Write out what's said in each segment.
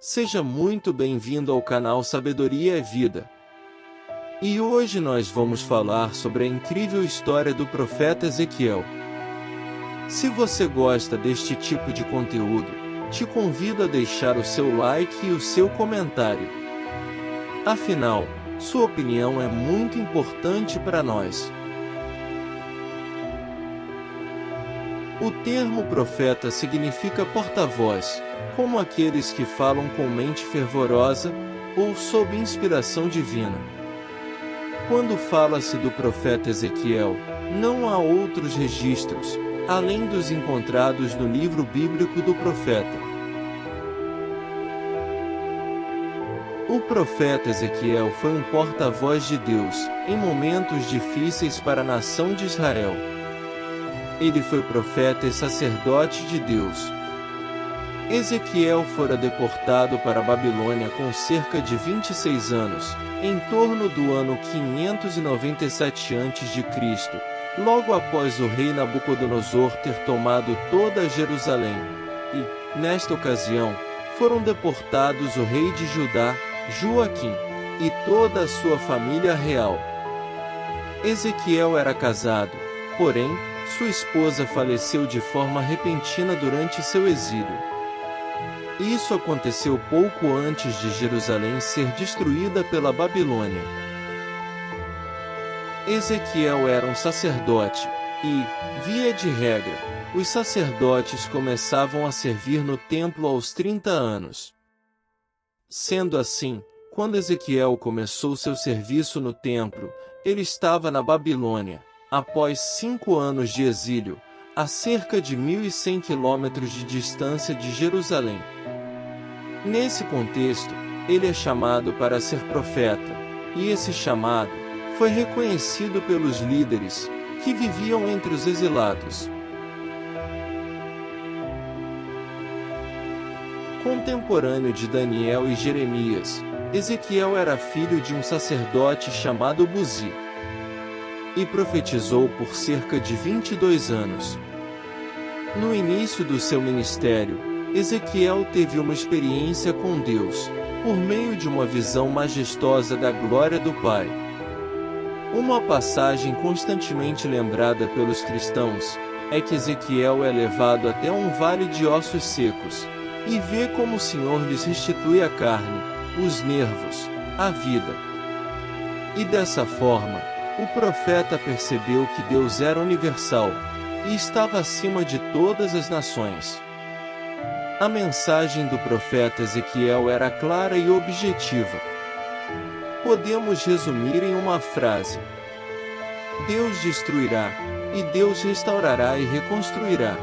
Seja muito bem-vindo ao canal Sabedoria é Vida. E hoje nós vamos falar sobre a incrível história do profeta Ezequiel. Se você gosta deste tipo de conteúdo, te convido a deixar o seu like e o seu comentário. Afinal, sua opinião é muito importante para nós. O termo profeta significa porta-voz, como aqueles que falam com mente fervorosa, ou sob inspiração divina. Quando fala-se do profeta Ezequiel, não há outros registros, além dos encontrados no livro bíblico do profeta. O profeta Ezequiel foi um porta-voz de Deus, em momentos difíceis para a nação de Israel. Ele foi profeta e sacerdote de Deus. Ezequiel fora deportado para a Babilônia com cerca de 26 anos, em torno do ano 597 a.C., logo após o rei Nabucodonosor ter tomado toda Jerusalém. E, nesta ocasião, foram deportados o rei de Judá, Joaquim, e toda a sua família real. Ezequiel era casado, porém, sua esposa faleceu de forma repentina durante seu exílio. Isso aconteceu pouco antes de Jerusalém ser destruída pela Babilônia. Ezequiel era um sacerdote, e, via de regra, os sacerdotes começavam a servir no templo aos 30 anos. Sendo assim, quando Ezequiel começou seu serviço no templo, ele estava na Babilônia, após 5 anos de exílio, a cerca de 1.100 quilômetros de distância de Jerusalém. Nesse contexto, ele é chamado para ser profeta, e esse chamado foi reconhecido pelos líderes, que viviam entre os exilados. Contemporâneo de Daniel e Jeremias, Ezequiel era filho de um sacerdote chamado Buzi, e profetizou por cerca de 22 anos. No início do seu ministério, Ezequiel teve uma experiência com Deus, por meio de uma visão majestosa da glória do Pai. Uma passagem constantemente lembrada pelos cristãos é que Ezequiel é levado até um vale de ossos secos, e vê como o Senhor lhes restitui a carne, os nervos, a vida. E dessa forma, o profeta percebeu que Deus era universal, e estava acima de todas as nações. A mensagem do profeta Ezequiel era clara e objetiva. Podemos resumir em uma frase: Deus destruirá, e Deus restaurará e reconstruirá.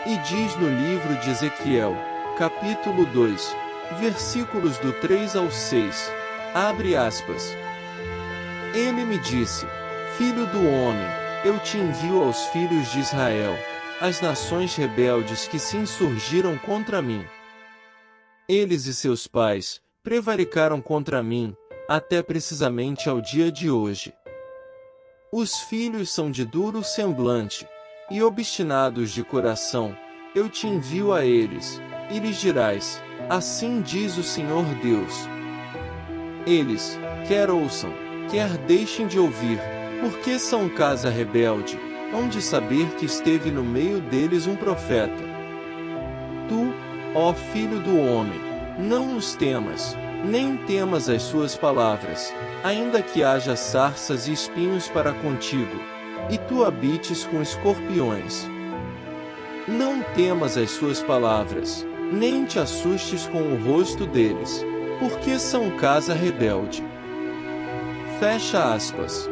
E diz no livro de Ezequiel, capítulo 2, versículos do 3 ao 6, abre aspas. Ele me disse: Filho do homem, eu te envio aos filhos de Israel, as nações rebeldes que se insurgiram contra mim. Eles e seus pais prevaricaram contra mim, até precisamente ao dia de hoje. Os filhos são de duro semblante, e obstinados de coração, eu te envio a eles, e lhes dirás: assim diz o Senhor Deus. Eles, quer ouçam, quer deixem de ouvir, porque são casa rebelde, hão de saber que esteve no meio deles um profeta. Tu, ó filho do homem, não os temas, nem temas as suas palavras, ainda que haja sarças e espinhos para contigo, e tu habites com escorpiões. Não temas as suas palavras, nem te assustes com o rosto deles, porque são casa rebelde. Fecha aspas.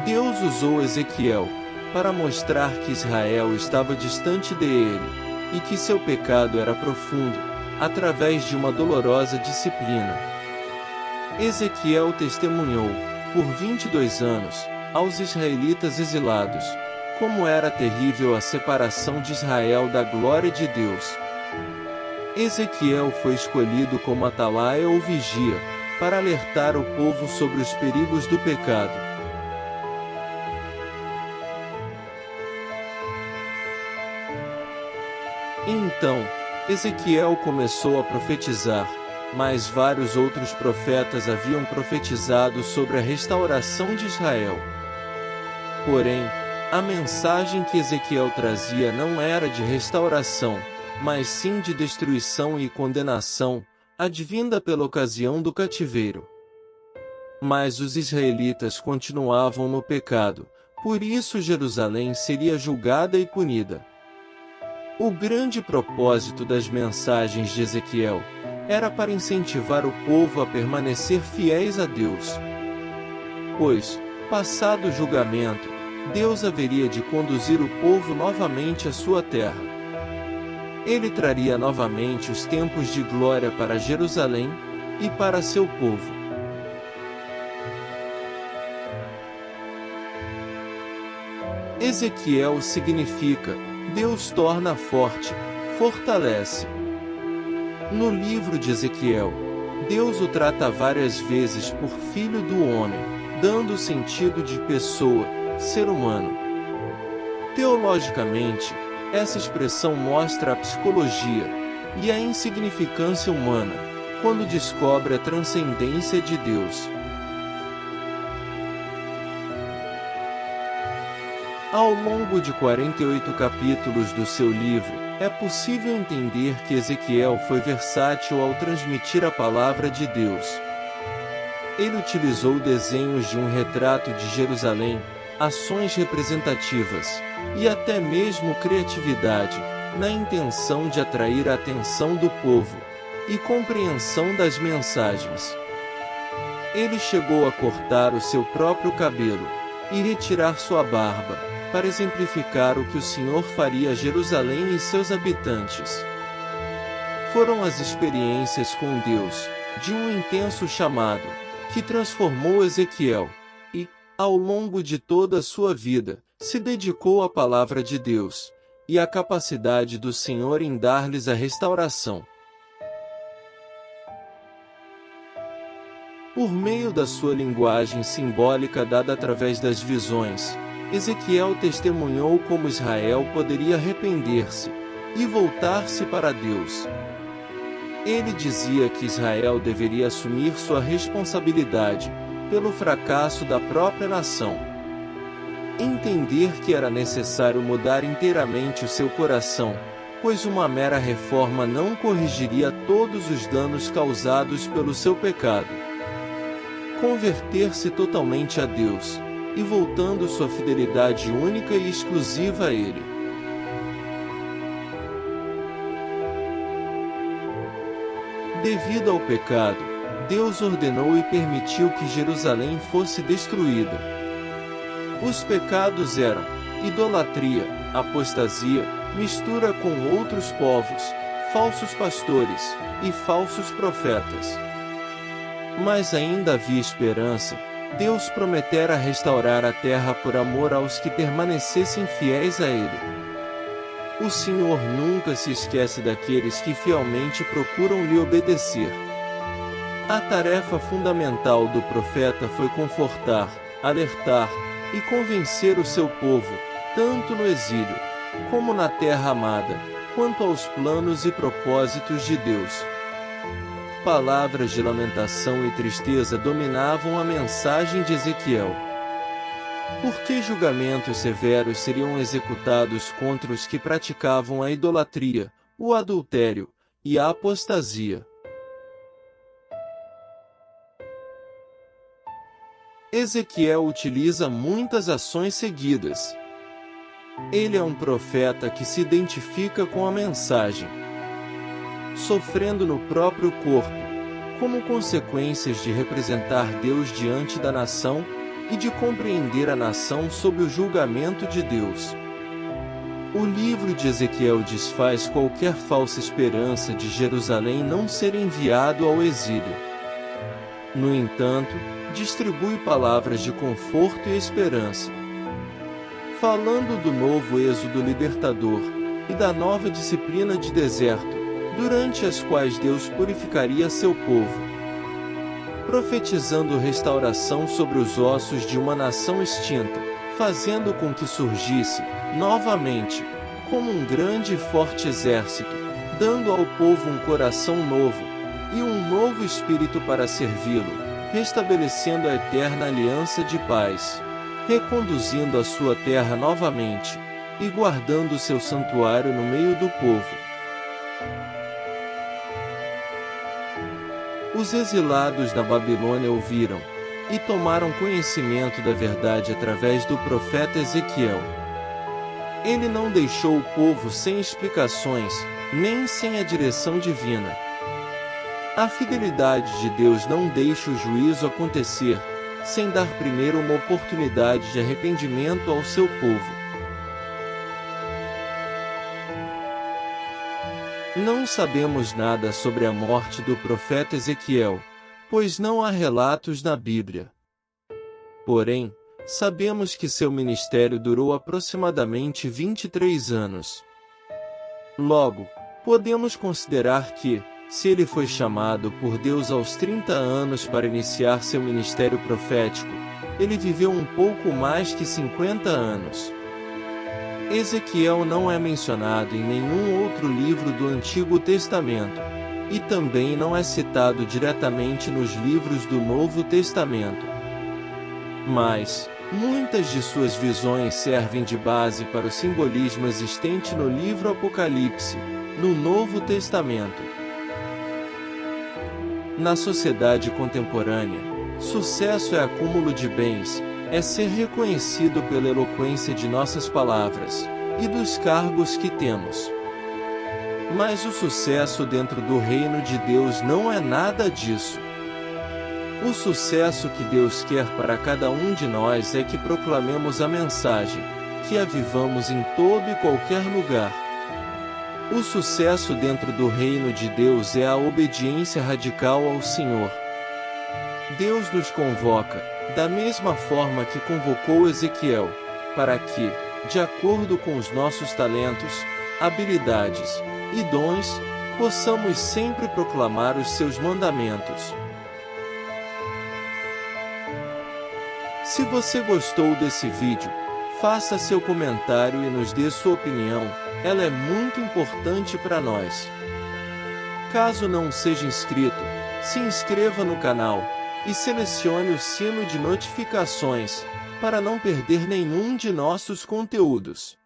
Deus usou Ezequiel para mostrar que Israel estava distante dele, e que seu pecado era profundo, através de uma dolorosa disciplina. Ezequiel testemunhou, por 22 anos, aos israelitas exilados, como era terrível a separação de Israel da glória de Deus. Ezequiel foi escolhido como atalaia ou vigia, para alertar o povo sobre os perigos do pecado. Então, Ezequiel começou a profetizar, mas vários outros profetas haviam profetizado sobre a restauração de Israel. Porém, a mensagem que Ezequiel trazia não era de restauração, mas sim de destruição e condenação, advinda pela ocasião do cativeiro. Mas os israelitas continuavam no pecado, por isso Jerusalém seria julgada e punida. O grande propósito das mensagens de Ezequiel era para incentivar o povo a permanecer fiéis a Deus. Pois, passado o julgamento, Deus haveria de conduzir o povo novamente à sua terra. Ele traria novamente os tempos de glória para Jerusalém e para seu povo. Ezequiel significa Deus torna forte, fortalece. No livro de Ezequiel, Deus o trata várias vezes por filho do homem, dando o sentido de pessoa, ser humano. Teologicamente, essa expressão mostra a psicologia e a insignificância humana, quando descobre a transcendência de Deus. Ao longo de 48 capítulos do seu livro, é possível entender que Ezequiel foi versátil ao transmitir a palavra de Deus. Ele utilizou desenhos de um retrato de Jerusalém, ações representativas, e até mesmo criatividade, na intenção de atrair a atenção do povo e compreensão das mensagens. Ele chegou a cortar o seu próprio cabelo e retirar sua barba, para exemplificar o que o Senhor faria a Jerusalém e seus habitantes. Foram as experiências com Deus, de um intenso chamado, que transformou Ezequiel, e, ao longo de toda a sua vida, se dedicou à palavra de Deus, e à capacidade do Senhor em dar-lhes a restauração. Por meio da sua linguagem simbólica dada através das visões, Ezequiel testemunhou como Israel poderia arrepender-se e voltar-se para Deus. Ele dizia que Israel deveria assumir sua responsabilidade pelo fracasso da própria nação. Entender que era necessário mudar inteiramente o seu coração, pois uma mera reforma não corrigiria todos os danos causados pelo seu pecado. Converter-se totalmente a Deus, e voltando sua fidelidade única e exclusiva a Ele. Devido ao pecado, Deus ordenou e permitiu que Jerusalém fosse destruída. Os pecados eram idolatria, apostasia, mistura com outros povos, falsos pastores e falsos profetas. Mas ainda havia esperança. Deus prometera restaurar a terra por amor aos que permanecessem fiéis a Ele. O Senhor nunca se esquece daqueles que fielmente procuram lhe obedecer. A tarefa fundamental do profeta foi confortar, alertar e convencer o seu povo, tanto no exílio, como na terra amada, quanto aos planos e propósitos de Deus. Palavras de lamentação e tristeza dominavam a mensagem de Ezequiel. Por que julgamentos severos seriam executados contra os que praticavam a idolatria, o adultério e a apostasia? Ezequiel utiliza muitas ações seguidas. Ele é um profeta que se identifica com a mensagem, sofrendo no próprio corpo, como consequências de representar Deus diante da nação e de compreender a nação sob o julgamento de Deus. O livro de Ezequiel desfaz qualquer falsa esperança de Jerusalém não ser enviado ao exílio. No entanto, distribui palavras de conforto e esperança. Falando do novo êxodo libertador e da nova disciplina de deserto, durante as quais Deus purificaria seu povo. profetizando restauração sobre os ossos de uma nação extinta, fazendo com que surgisse, novamente, como um grande e forte exército, dando ao povo um coração novo, e um novo espírito para servi-lo, restabelecendo a eterna aliança de paz, reconduzindo a sua terra novamente, e guardando seu santuário no meio do povo. Os exilados da Babilônia ouviram, e tomaram conhecimento da verdade através do profeta Ezequiel. Ele não deixou o povo sem explicações, nem sem a direção divina. A fidelidade de Deus não deixa o juízo acontecer, sem dar primeiro uma oportunidade de arrependimento ao seu povo. Não sabemos nada sobre a morte do profeta Ezequiel, pois não há relatos na Bíblia. Porém, sabemos que seu ministério durou aproximadamente 23 anos. Logo, podemos considerar que, se ele foi chamado por Deus aos 30 anos para iniciar seu ministério profético, ele viveu um pouco mais que 50 anos. Ezequiel não é mencionado em nenhum outro livro do Antigo Testamento, e também não é citado diretamente nos livros do Novo Testamento. Mas, muitas de suas visões servem de base para o simbolismo existente no livro Apocalipse, no Novo Testamento. Na sociedade contemporânea, sucesso é acúmulo de bens, é ser reconhecido pela eloquência de nossas palavras, e dos cargos que temos. Mas o sucesso dentro do reino de Deus não é nada disso. O sucesso que Deus quer para cada um de nós é que proclamemos a mensagem, que a vivamos em todo e qualquer lugar. O sucesso dentro do reino de Deus é a obediência radical ao Senhor. Deus nos convoca, da mesma forma que convocou Ezequiel, para que, de acordo com os nossos talentos, habilidades e dons, possamos sempre proclamar os seus mandamentos. Se você gostou desse vídeo, faça seu comentário e nos dê sua opinião, ela é muito importante para nós. Caso não seja inscrito, se inscreva no canal e selecione o sino de notificações, para não perder nenhum de nossos conteúdos.